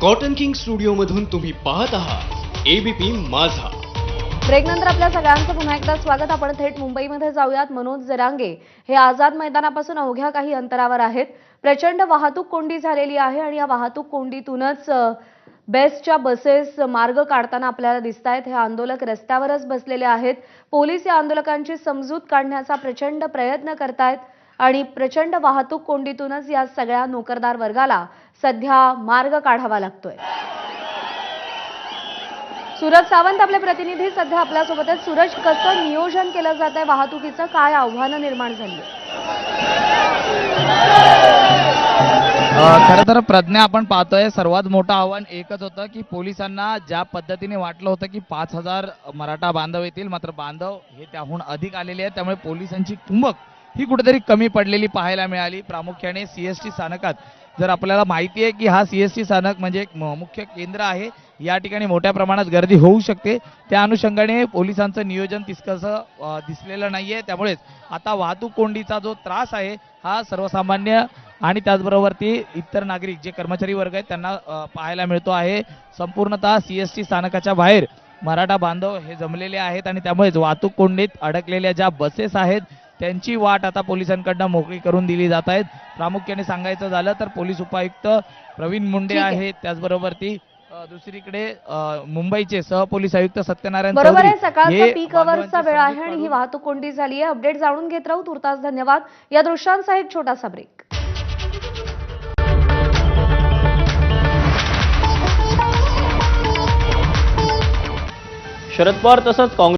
Cotton king studio मधून तुम्ही पाहत आहात एबीपी माझा। ब्रेकनंतर आपल्या सगळ्यांचं पुन्हा एकदा स्वागत। आपण थेट मुंबईमध्ये जाऊयात। मनोज जरांगे हे आझाद मैदानापासून अवघ्या काही अंतरावर आहेत। प्रचंड वाहतूक कोंडी झालेली आहे आणि या वाहतूक कोंडीतूनच बेस्टच्या बसेस मार्ग काढताना आपल्याला दिसतायत। हे आंदोलक रस्त्यावरच बसलेले आहेत। पोलीस या आंदोलकांची समजूत काढण्याचा प्रचंड प्रयत्न करतायत आणि प्रचंड वाहतूक कोंडीतूनच या सगळ्या नोकरदार वर्गाला सध्या मार्ग काढावा लागतोय। सूरज सावंत आपले प्रतिनिधी सध्या आपल्या सोबत आहेत। सूरज, कसं नियोजन केलं जात आहे वाहतुकीचं, काय आव्हानं निर्माण झाली? खरं तर प्रज्ञा, आपण पाहतोय सर्वात मोठं आव्हान एकच होतं की पोलिसांना ज्या पद्धतीने वाटलं होतं की 5000 मराठा बांधव येतील, मात्र बांधव हे त्याहून अधिक आलेले आहेत। त्यामुळे पोलिसांची कुमक ही कुठेतरी कमी पडलेली पाहायला मिळाली। प्रामुख्याने सीएसटी स्थानकात, जर आपल्याला माहिती आहे की हा सीएसटी स्थानक म्हणजे एक मुख्य केंद्र आहे, या ठिकाणी मोठ्या प्रमाणात गर्दी होऊ शकते, त्या अनुषंगाने पोलिसांचं नियोजन तितकंसं दिसलेलं नाहीये। त्यामुळेच आता वाहतूक कोंडीचा जो त्रास आहे हा सर्वसामान्य आणि त्याचबरोबर ती इतर नागरिक जे कर्मचारी वर्ग आहेत त्यांना पाहायला मिळतो आहे। संपूर्णतः सीएसटी स्थानकाच्या बाहेर मराठा बांधव हे जमलेले आहेत आणि त्यामुळेच वाहतूक कोंडीत अडकलेल्या ज्या बसेस आहेत त्यांची वाट आता पोलिसांकडून मोकळी करून दिली जात आहेत। प्रामुख्याने सांगायचं झालं तर पोलीस उपायुक्त प्रवीण मुंडे आहेत, त्याचबरोबर ती दुसरीकडे मुंबईचे सहपोलीस आयुक्त सत्यनारायण बरोबर आहे। चौधरी सकाळचा पीक अवर्सचा वेळ आहे आणि ही वाहतूक कोंडी झाली आहे। अपडेट जाणून घेत राहू। तुर्तास धन्यवाद। या दृश्यांचा एक छोटासा ब्रेक। शरद पवार तसंच काँग्रेस